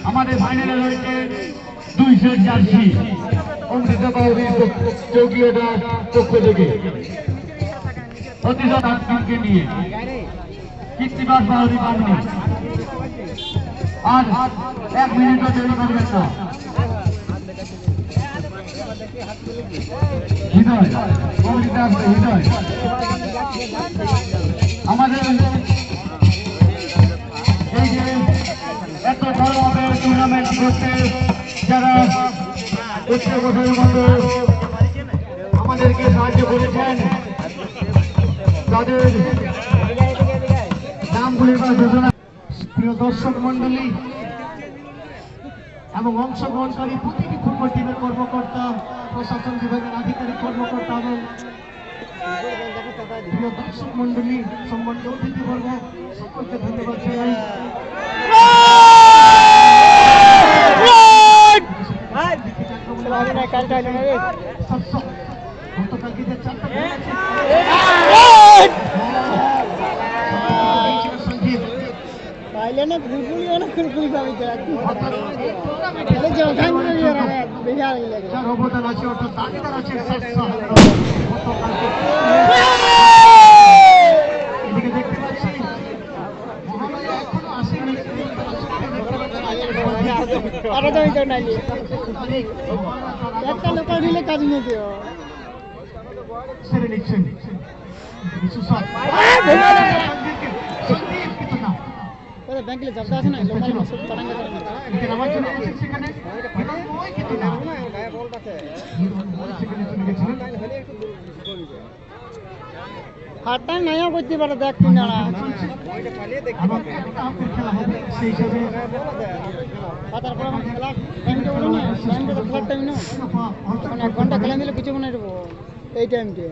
আমাদের ফাইনালে রয়েছে 200 জার্সি অমৃত বাউরি চৌকিয়া পক্ষ থেকে প্রতিশোধ আজকে নিয়ে কৃত্তিবাস বাউরি বাংলা আর 1 মিনিটও দেরি করবেন না। হৃদয় অমৃতা হৃদয় আমাদের এই যে এত বড়ভাবে টুর্নামেন্ট করতে যারা উচ্চ বছরের মতো আমাদেরকে সাহায্য করেছেন তাদের নামগুলি বা যোজনা। প্রিয় দর্শক মন্ডলী এবং অংশগ্রহণকারী প্রতিটি ফুটবল টিমের কর্মকর্তা, প্রশাসন বিভাগের আধিকারিক কর্মকর্তা এবং প্রিয় দর্শক মন্ডলী, সম্মানিত অতিথিবর্গ, সকলকে ধন্যবাদ জানাই। গতকালকে যে 4টা না ফুলফুলি অনেকক্ষণ ফুল পাবি যার অবদান আছে অর্থাৎ দাবিদার আছে এদিকে দেখতে পাচ্ছি এখনো আসেনি একটা লোক নিলে কাজ নিয়ে সেরে নিচ্ছেন ব্যাংকে জব্দ আছে না হাতটা নাইও করতে পারে দেখ কিনা তারপর খেলা টাইমটা বলো না টাইমটা তো খেলার টাইম না এখন 1 ঘন্টা খেলা দিলে কিছু মনে রাখবো এই টাইমটা